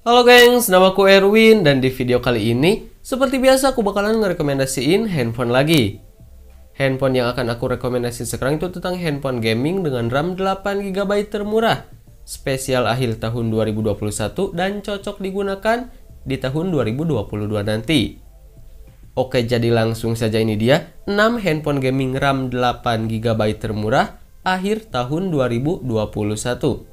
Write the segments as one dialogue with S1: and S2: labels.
S1: Halo gengs, namaku Erwin dan di video kali ini seperti biasa aku bakalan ngerekomendasiin handphone lagi. Handphone yang akan aku rekomendasi sekarang itu tentang handphone gaming dengan RAM 8GB termurah, spesial akhir tahun 2021 dan cocok digunakan di tahun 2022 nanti. Oke, jadi langsung saja ini dia 6 handphone gaming RAM 8GB termurah akhir tahun 2021.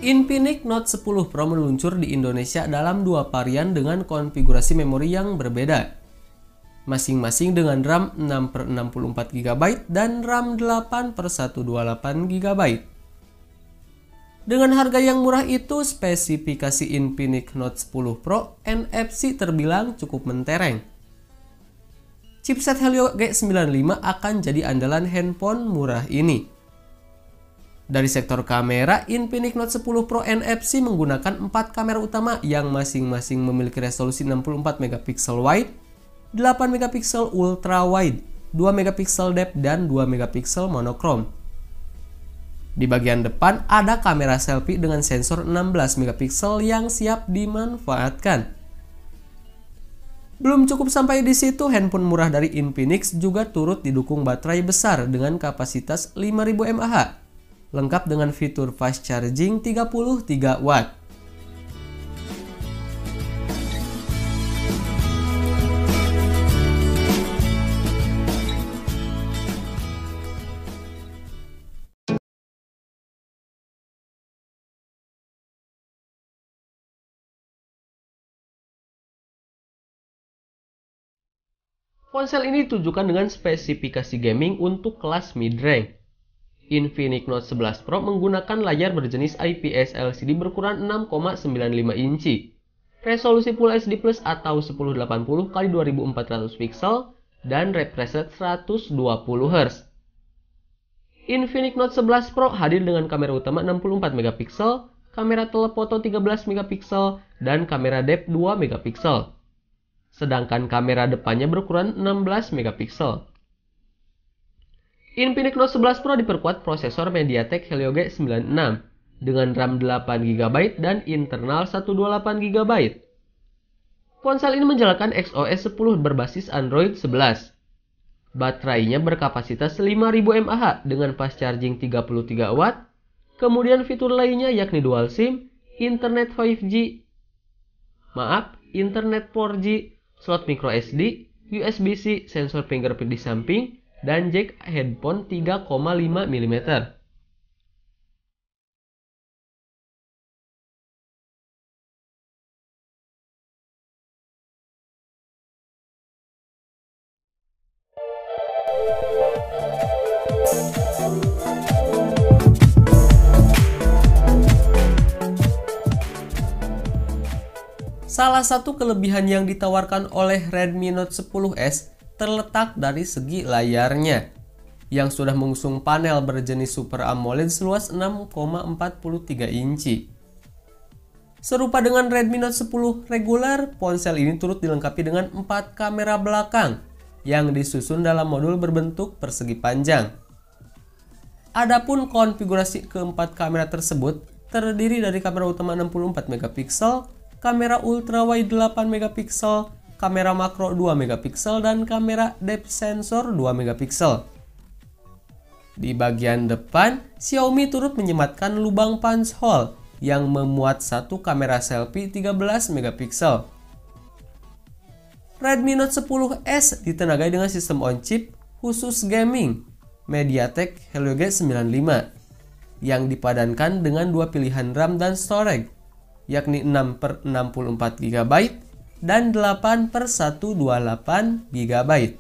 S1: Infinix Note 10 Pro meluncur di Indonesia dalam dua varian dengan konfigurasi memori yang berbeda. Masing-masing dengan RAM 6/64GB dan RAM 8/128GB. Dengan harga yang murah itu, spesifikasi Infinix Note 10 Pro NFC terbilang cukup mentereng. Chipset Helio G95 akan jadi andalan handphone murah ini. Dari sektor kamera, Infinix Note 10 Pro NFC menggunakan 4 kamera utama yang masing-masing memiliki resolusi 64MP wide, 8MP ultra wide, 2MP depth, dan 2MP monokrom. Di bagian depan ada kamera selfie dengan sensor 16MP yang siap dimanfaatkan. Belum cukup sampai di situ, handphone murah dari Infinix juga turut didukung baterai besar dengan kapasitas 5000 mAh. Lengkap dengan fitur fast charging 33 watt. Ponsel ini ditujukan dengan spesifikasi gaming untuk kelas mid-range. Infinix Note 11 Pro menggunakan layar berjenis IPS LCD berukuran 6,95 inci, resolusi Full HD Plus atau 1080x2400 pixel, dan refresh rate 120Hz. Infinix Note 11 Pro hadir dengan kamera utama 64MP, kamera telefoto 13MP, dan kamera depth 2MP. Sedangkan kamera depannya berukuran 16MP. Infinix Note 11 Pro diperkuat prosesor MediaTek Helio G96 dengan RAM 8GB dan internal 128GB. Ponsel ini menjalankan XOS 10 berbasis Android 11. Baterainya berkapasitas 5000 mAh dengan fast charging 33 watt. Kemudian fitur lainnya yakni dual SIM, internet 4G, slot microSD, USB-C, sensor fingerprint di samping, dan jack headphone 3,5 mm. Salah satu kelebihan yang ditawarkan oleh Redmi Note 10S terletak dari segi layarnya, yang sudah mengusung panel berjenis Super AMOLED seluas 6,43 inci. Serupa dengan Redmi Note 10 reguler, ponsel ini turut dilengkapi dengan 4 kamera belakang yang disusun dalam modul berbentuk persegi panjang. Adapun konfigurasi keempat kamera tersebut terdiri dari kamera utama 64MP, kamera ultra wide 8MP, kamera makro 2MP, dan kamera depth sensor 2MP. Di bagian depan, Xiaomi turut menyematkan lubang punch hole yang memuat satu kamera selfie 13MP. Redmi Note 10S ditenagai dengan sistem on-chip khusus gaming MediaTek Helio G95 yang dipadankan dengan dua pilihan RAM dan storage, yakni 6/64GB dan 8/128GB.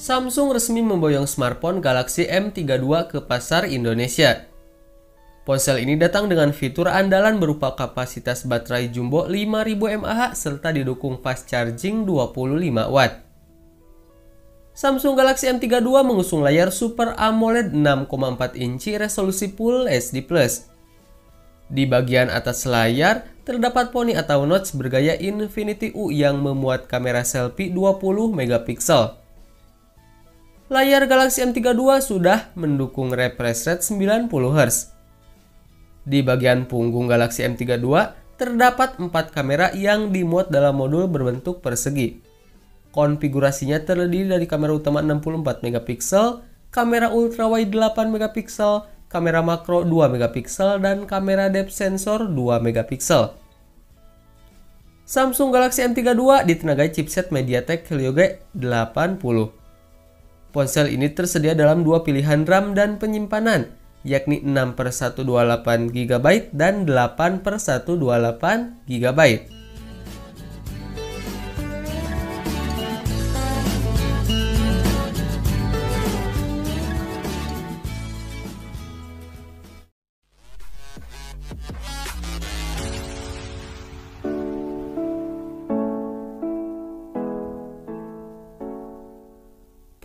S1: Samsung resmi memboyong smartphone Galaxy M32 ke pasar Indonesia. Ponsel ini datang dengan fitur andalan berupa kapasitas baterai jumbo 5000 mAh serta didukung fast charging 25 watt. Samsung Galaxy M32 mengusung layar Super AMOLED 6,4 inci resolusi Full HD+. Di bagian atas layar, terdapat poni atau notch bergaya Infinity U yang memuat kamera selfie 20 megapiksel. Layar Galaxy M32 sudah mendukung refresh rate 90 Hz. Di bagian punggung Galaxy M32, terdapat 4 kamera yang dimuat dalam modul berbentuk persegi. Konfigurasinya terdiri dari kamera utama 64 megapiksel, kamera ultrawide 8 megapiksel, kamera makro 2 megapiksel, dan kamera depth sensor 2 megapiksel. Samsung Galaxy M32 ditenagai chipset MediaTek Helio G80. Ponsel ini tersedia dalam dua pilihan RAM dan penyimpanan, yakni 6/128 GB dan 8/128 GB.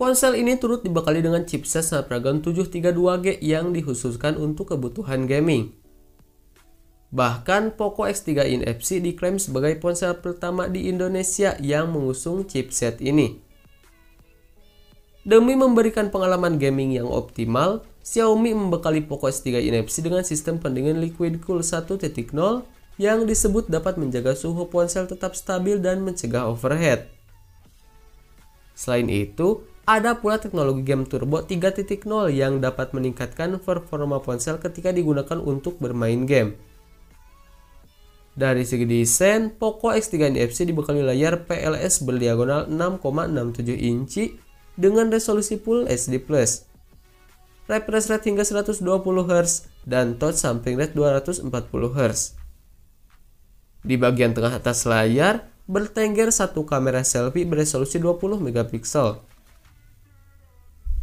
S1: Ponsel ini turut dibekali dengan chipset Snapdragon 732G yang dikhususkan untuk kebutuhan gaming. Bahkan Poco X3 NFC diklaim sebagai ponsel pertama di Indonesia yang mengusung chipset ini. Demi memberikan pengalaman gaming yang optimal, Xiaomi membekali Poco X3 NFC dengan sistem pendingin Liquid Cool 1.0 yang disebut dapat menjaga suhu ponsel tetap stabil dan mencegah overheat. Selain itu, ada pula teknologi game turbo 3.0 yang dapat meningkatkan performa ponsel ketika digunakan untuk bermain game. Dari segi desain, Poco X3 NFC dibekali layar PLS berdiagonal 6,67 inci dengan resolusi Full HD+, refresh rate hingga 120 Hz, dan touch sampling rate 240 Hz. Di bagian tengah atas layar, bertengger satu kamera selfie beresolusi 20 megapiksel.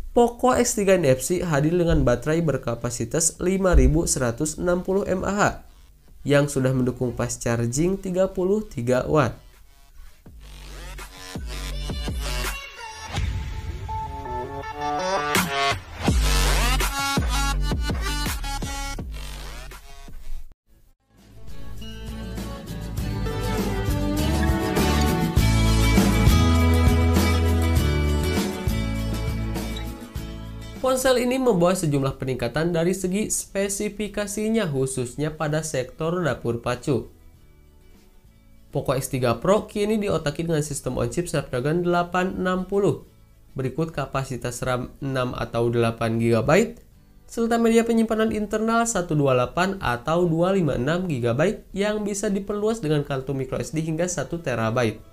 S1: Poco X3 NFC hadir dengan baterai berkapasitas 5160 mAh yang sudah mendukung fast charging 33 watt. Ponsel ini membawa sejumlah peningkatan dari segi spesifikasinya khususnya pada sektor dapur pacu. Poco X3 Pro kini diotaki dengan sistem on-chip Snapdragon 860, berikut kapasitas RAM 6 atau 8 GB, serta media penyimpanan internal 128 atau 256 GB yang bisa diperluas dengan kartu microSD hingga 1 TB.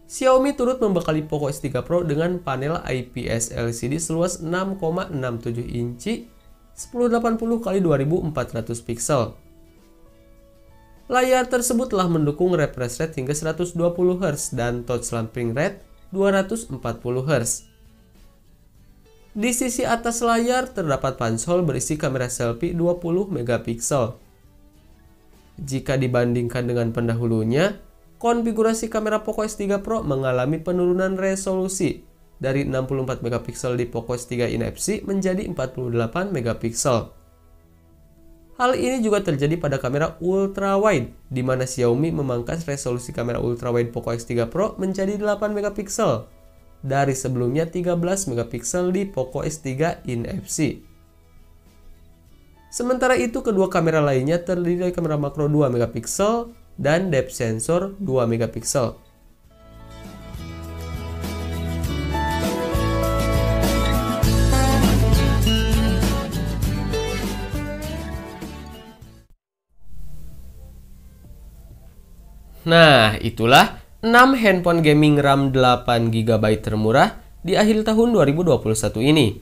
S1: Xiaomi turut membekali Poco X3 Pro dengan panel IPS LCD seluas 6,67 inci 1080x2400 pixel. Layar tersebut telah mendukung refresh rate hingga 120 Hz dan touch sampling rate 240 Hz. Di sisi atas layar terdapat pansel berisi kamera selfie 20 megapiksel. Jika dibandingkan dengan pendahulunya, konfigurasi kamera Poco X3 Pro mengalami penurunan resolusi dari 64 megapiksel di Poco X3 NFC menjadi 48 megapiksel. Hal ini juga terjadi pada kamera ultrawide, di mana Xiaomi memangkas resolusi kamera ultrawide Poco X3 Pro menjadi 8 megapiksel dari sebelumnya 13 megapiksel di Poco X3 NFC. Sementara itu, kedua kamera lainnya terdiri dari kamera makro 2 megapiksel dan depth sensor 2 megapiksel. Nah, itulah 6 handphone gaming RAM 8 GB termurah di akhir tahun 2021 ini.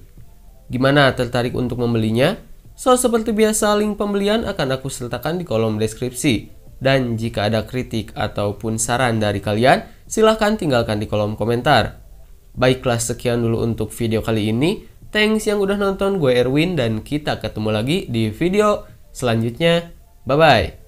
S1: Gimana, tertarik untuk membelinya? So, seperti biasa, link pembelian akan aku sertakan di kolom deskripsi. Dan jika ada kritik ataupun saran dari kalian, silahkan tinggalkan di kolom komentar. Baiklah, sekian dulu untuk video kali ini. Thanks yang udah nonton, gue Erwin dan kita ketemu lagi di video selanjutnya. Bye-bye.